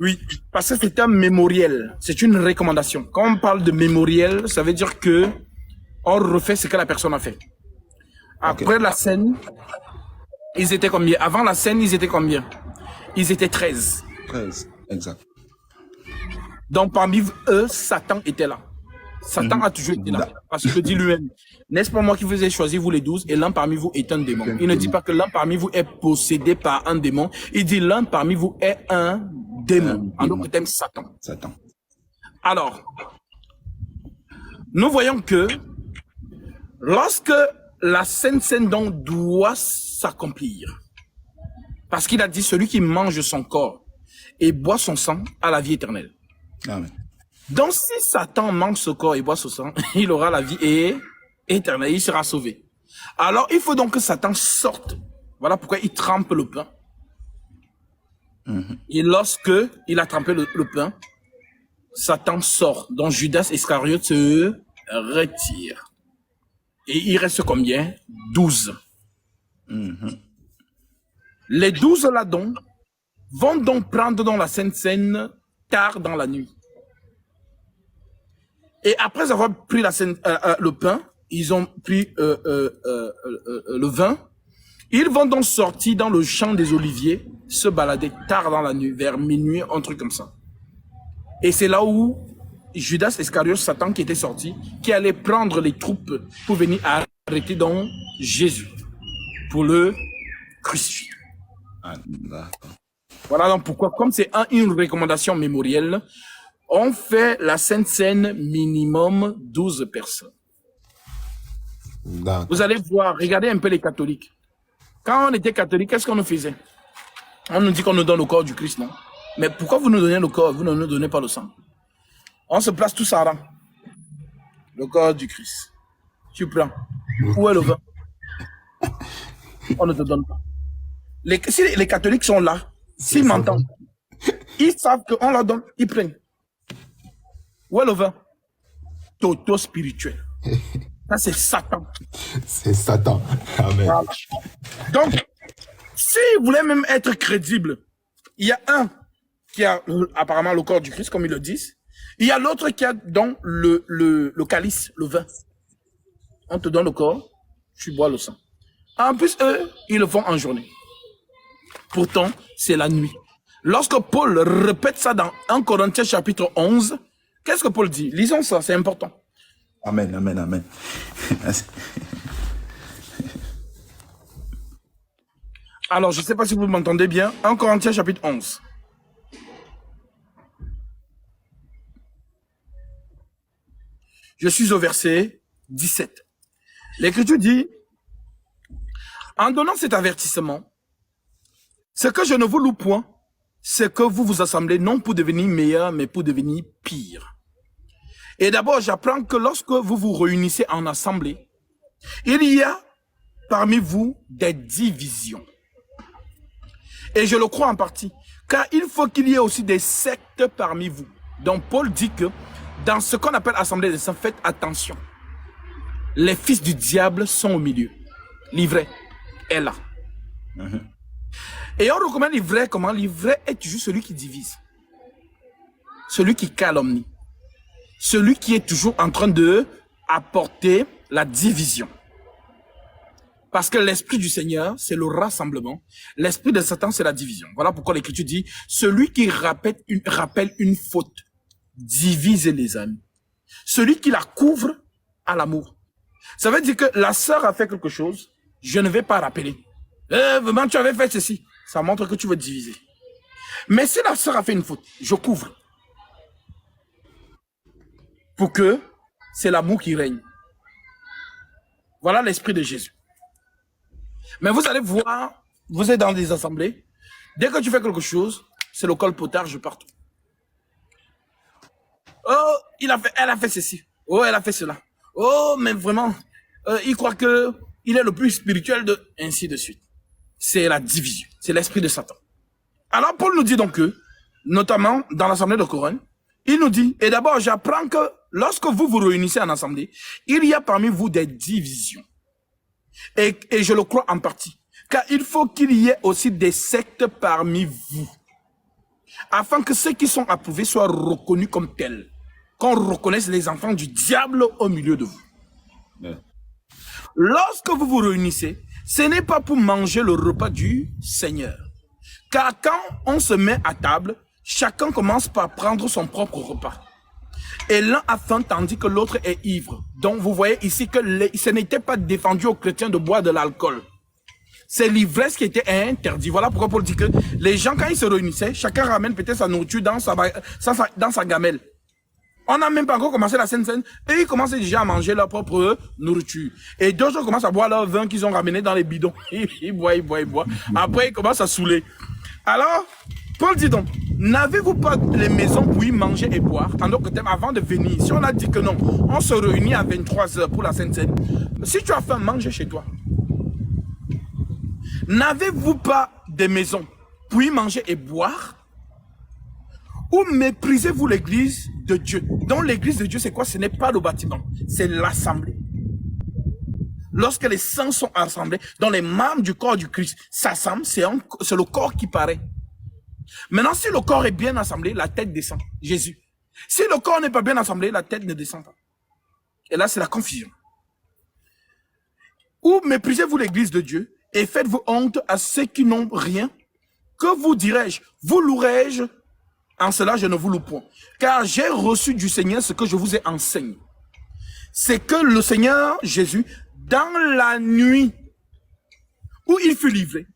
Oui, parce que c'est un mémoriel, c'est une recommandation. Quand on parle de mémoriel, ça veut dire que on refait ce que la personne a fait. Ok. Après la scène, ils étaient combien? Avant la scène, ils étaient combien? Ils étaient 13. 13. Exact. Donc parmi eux, Satan était là. Satan Mhm. a toujours été là. Da- Parce qu'il dit lui-même, n'est-ce pas moi qui vous ai choisi, vous les 12, et l'un parmi vous est un démon. Il ne dit pas que l'un parmi vous est possédé par un démon. Il dit l'un parmi vous est un démon. En d'autres termes, Satan. Satan. Alors, nous voyons que lorsque la Sainte Seine donc doit s'accomplir, parce qu'il a dit celui qui mange son corps et boit son sang a la vie éternelle. Amen. Donc si Satan mange ce corps et boit ce sang, il aura la vie éternelle, il sera sauvé. Alors il faut donc que Satan sorte. Voilà pourquoi il trempe le pain. Et lorsque il a trempé le pain, Satan sort. Donc Judas Iscariote se retire. Et il reste combien? 12. Les 12 là donc vont donc prendre dans la Sainte Seine tard dans la nuit. Et après avoir pris le pain, ils ont pris le vin. Ils vont donc sortir dans le champ des oliviers, se balader tard dans la nuit, vers minuit, un truc comme ça. Et c'est là où Judas Iscariote, Satan qui était sorti, qui allait prendre les troupes pour venir arrêter donc Jésus, pour le crucifier. Ah, d'accord. Voilà donc pourquoi, comme c'est une recommandation mémorielle, on fait la Sainte Seine minimum 12 personnes. D'accord. Vous allez voir, regardez un peu les catholiques. Quand on était catholique, qu'est-ce qu'on nous faisait? On nous dit qu'on nous donne le corps du Christ, non? Mais pourquoi vous nous donnez le corps, vous ne nous donnez pas le sang? On se place tous à rang. Le corps du Christ. Tu prends. Où est le vin? On ne te donne pas. Si les catholiques sont là, s'ils m'entendent, ils savent qu'on leur donne, ils prennent. Où est le vin? Toto spirituel. Ça, c'est Satan. C'est Satan. Amen. Voilà. Donc, si vous voulez même être crédible, il y a un qui a apparemment le corps du Christ, comme ils le disent. Il y a l'autre qui a donc le calice, le vin. On te donne le corps, tu bois le sang. En plus, eux, ils le font en journée. Pourtant, c'est la nuit. Lorsque Paul répète ça dans 1 Corinthiens chapitre 11, qu'est-ce que Paul dit? Lisons ça, c'est important. Amen, amen, amen. Alors, je ne sais pas si vous m'entendez bien. 1 Corinthiens chapitre 11. Je suis au verset 17. L'Écriture dit, en donnant cet avertissement, ce que je ne vous loue point, c'est que vous vous assemblez non pour devenir meilleur, mais pour devenir pire. Et d'abord, j'apprends que lorsque vous vous réunissez en assemblée, il y a parmi vous des divisions. Et je le crois en partie, car il faut qu'il y ait aussi des sectes parmi vous. Donc Paul dit que dans ce qu'on appelle assemblée des saints, faites attention. Les fils du diable sont au milieu. L'ivraie est là. Et on recommande l'ivraie comment? L'ivraie est toujours celui qui divise. Celui qui calomnie. Celui qui est toujours en train de apporter la division. Parce que l'esprit du Seigneur, c'est le rassemblement. L'esprit de Satan, c'est la division. Voilà pourquoi l'Écriture dit, celui qui rappelle une faute, divise les amis. Celui qui la couvre a l'amour. Ça veut dire que la sœur a fait quelque chose, je ne vais pas rappeler. Vraiment, tu avais fait ceci. Ça montre que tu veux diviser. Mais si la sœur a fait une faute, je couvre. Pour que c'est l'amour qui règne. Voilà l'esprit de Jésus. Mais vous allez voir, vous êtes dans des assemblées, dès que tu fais quelque chose, c'est le colpotage partout. Oh, elle a fait ceci. Oh, elle a fait cela. Oh, mais vraiment, il croit que il est le plus spirituel de... Ainsi de suite. C'est la division. C'est l'esprit de Satan. Alors, Paul nous dit donc que, notamment dans l'assemblée de Corinthe, il nous dit, et d'abord, j'apprends que lorsque vous vous réunissez en assemblée, il y a parmi vous des divisions. Et je le crois en partie. Car il faut qu'il y ait aussi des sectes parmi vous. afin que ceux qui sont approuvés soient reconnus comme tels, qu'on reconnaisse les enfants du diable au milieu de vous. Amen. Lorsque vous vous réunissez, ce n'est pas pour manger le repas du Seigneur. Car quand on se met à table, chacun commence par prendre son propre repas. Et l'un a faim tandis que l'autre est ivre. Donc vous voyez ici que ce n'était pas défendu aux chrétiens de boire de l'alcool. C'est l'ivresse qui était interdit. Voilà pourquoi Paul dit que les gens, quand ils se réunissaient, chacun ramène peut-être sa nourriture dans sa gamelle. On n'a même pas encore commencé la Sainte Seine et ils commencent déjà à manger leur propre nourriture. Et d'autres commencent à boire leur vin qu'ils ont ramené dans les bidons. Ils boivent. Après, ils commencent à saouler. Alors, Paul dit donc, n'avez-vous pas les maisons pour y manger et boire en d'autres termes, avant de venir? Si on a dit que non, on se réunit à 23 h pour la Sainte Seine. Si tu as faim, mange chez toi. N'avez-vous pas des maisons pour y manger et boire? Ou méprisez-vous l'église de Dieu? Donc l'église de Dieu, c'est quoi? Ce n'est pas le bâtiment, c'est l'assemblée. Lorsque les saints sont assemblés, dont les membres du corps du Christ s'assemblent, c'est le corps qui paraît. Maintenant, si le corps est bien assemblé, la tête descend. Jésus. Si le corps n'est pas bien assemblé, la tête ne descend pas. Et là, c'est la confusion. Ou méprisez-vous l'église de Dieu et faites-vous honte à ceux qui n'ont rien? Que vous dirais-je? Vous louerai-je? En cela, je ne vous loue point. Car j'ai reçu du Seigneur ce que je vous ai enseigné. C'est que le Seigneur Jésus, dans la nuit où il fut livré,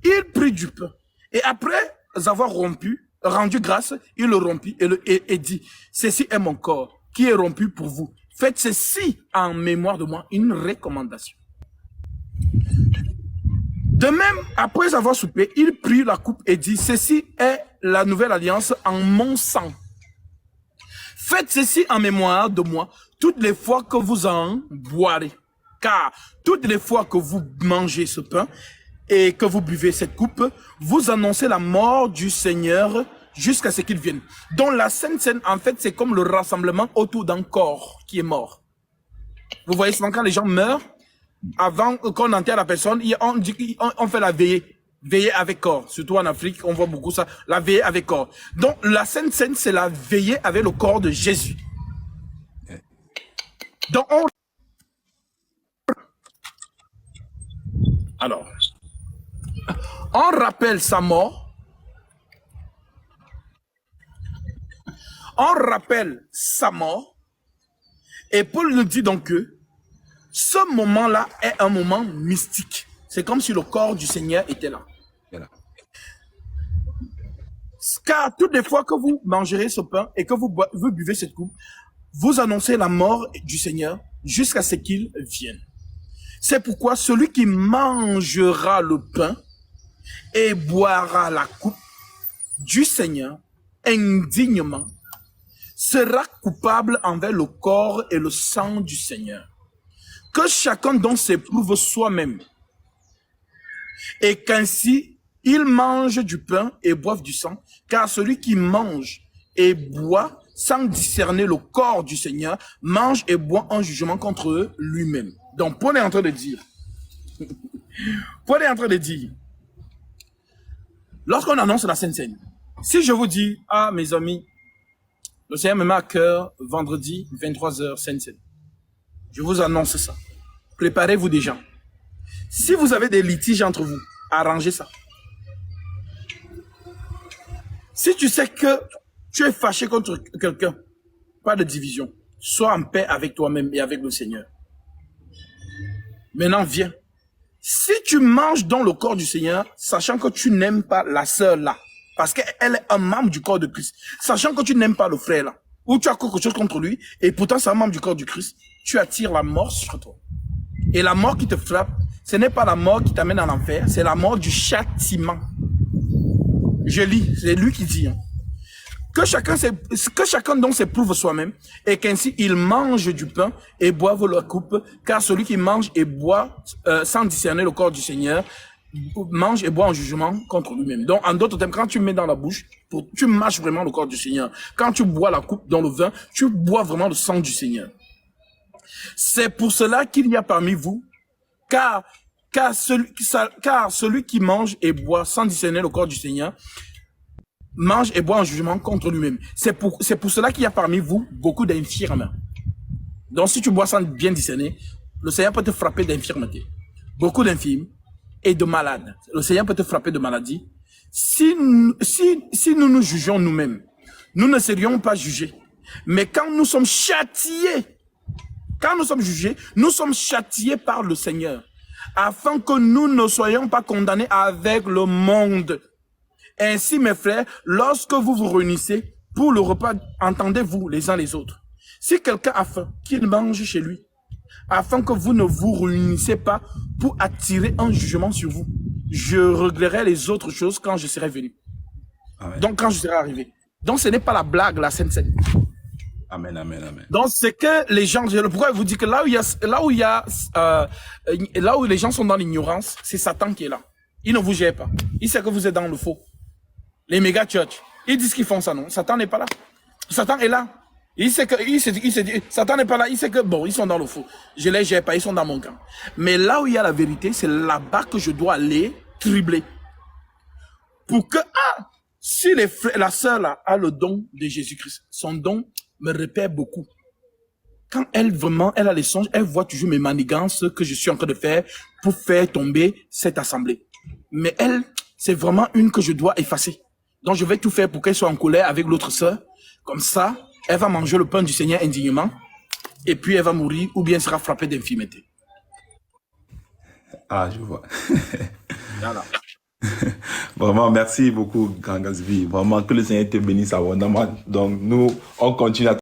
il prit du pain. Et après avoir rendu grâce, il le rompit et dit, ceci est mon corps qui est rompu pour vous. Faites ceci en mémoire de moi, une recommandation. De même, après avoir soupé, il prit la coupe et dit, ceci est la nouvelle alliance en mon sang. Faites ceci en mémoire de moi toutes les fois que vous en boirez. Car toutes les fois que vous mangez ce pain et que vous buvez cette coupe, vous annoncez la mort du Seigneur jusqu'à ce qu'il vienne. Donc la Sainte Seine, en fait, c'est comme le rassemblement autour d'un corps qui est mort. Vous voyez souvent quand les gens meurent, avant qu'on enterre la personne, on fait la veillée. Veillée avec corps. Surtout en Afrique, on voit beaucoup ça. La veillée avec corps. Donc, la Sainte Seine, c'est la veillée avec le corps de Jésus. Donc, on rappelle sa mort. On rappelle sa mort. Et Paul nous dit donc que ce moment-là est un moment mystique. C'est comme si le corps du Seigneur était là. Car toutes les fois que vous mangerez ce pain et que vous buvez cette coupe, vous annoncez la mort du Seigneur jusqu'à ce qu'il vienne. C'est pourquoi celui qui mangera le pain et boira la coupe du Seigneur indignement sera coupable envers le corps et le sang du Seigneur. Que chacun donc s'éprouve soi-même, et qu'ainsi il mange du pain et boive du sang, car celui qui mange et boit sans discerner le corps du Seigneur mange et boit en jugement contre lui-même. Donc Paul est en train de dire, lorsqu'on annonce la Sainte Seine, si je vous dis, ah mes amis, le Seigneur me met à cœur vendredi 23 h Sainte Seine, je vous annonce ça. Préparez-vous déjà. Si vous avez des litiges entre vous, arrangez ça. Si tu sais que tu es fâché contre quelqu'un, pas de division. Sois en paix avec toi-même et avec le Seigneur. Maintenant, viens. Si tu manges dans le corps du Seigneur, sachant que tu n'aimes pas la sœur là, parce qu'elle est un membre du corps de Christ, sachant que tu n'aimes pas le frère là, ou tu as quelque chose contre lui, et pourtant c'est un membre du corps du Christ, tu attires la mort sur toi. Et la mort qui te frappe, ce n'est pas la mort qui t'amène en enfer, c'est la mort du châtiment. Je lis, c'est lui qui dit. Que chacun donc s'éprouve soi-même, et qu'ainsi il mange du pain et boive la coupe, car celui qui mange et boit sans discerner le corps du Seigneur, mange et boit en jugement contre lui-même. Donc, en d'autres termes, quand tu mets dans la bouche, tu mâches vraiment le corps du Seigneur. Quand tu bois la coupe dans le vin, tu bois vraiment le sang du Seigneur. C'est pour cela qu'il y a parmi vous, car celui qui mange et boit sans discerner le corps du Seigneur, mange et boit en jugement contre lui-même. C'est pour cela qu'il y a parmi vous beaucoup d'infirmes. Donc, si tu bois sans bien discerner, le Seigneur peut te frapper d'infirmité. Beaucoup d'infirmes et de malades. Le Seigneur peut te frapper de maladie. Si nous nous jugeons nous-mêmes, nous ne serions pas jugés. Mais quand nous sommes châtiés, quand nous sommes jugés, nous sommes châtiés par le Seigneur, afin que nous ne soyons pas condamnés avec le monde. Ainsi, mes frères, lorsque vous vous réunissez pour le repas, entendez-vous les uns les autres. Si quelqu'un a faim, qu'il mange chez lui, afin que vous ne vous réunissez pas pour attirer un jugement sur vous. Je réglerai les autres choses quand je serai venu. Amen. Donc, quand je serai arrivé. Donc, ce n'est pas la blague, la Sainte Seine. Amen, amen, amen. Donc, c'est que les gens, pourquoi je vous dis que là où les gens sont dans l'ignorance, c'est Satan qui est là. Il ne vous gère pas. Il sait que vous êtes dans le faux. Les méga church, ils disent qu'ils font ça, non? Satan n'est pas là. Satan est là. Il sait que, Satan n'est pas là. Il sait que, bon, ils sont dans le faux. Je les gère pas, ils sont dans mon camp. Mais là où il y a la vérité, c'est là-bas que je dois aller tribler. Pour que, si la sœur là a le don de Jésus-Christ, son don me repère beaucoup. Quand elle a les songes, elle voit toujours mes manigances que je suis en train de faire pour faire tomber cette assemblée. Mais elle, c'est vraiment une que je dois effacer. Donc je vais tout faire pour qu'elle soit en colère avec l'autre sœur. Comme ça, elle va manger le pain du Seigneur indignement. Et puis elle va mourir ou bien sera frappée d'infirmité. Ah, je vois. Voilà. Vraiment, merci beaucoup, Grand Gatsby. Vraiment, que le Seigneur te bénisse abondamment. Donc, nous, on continue à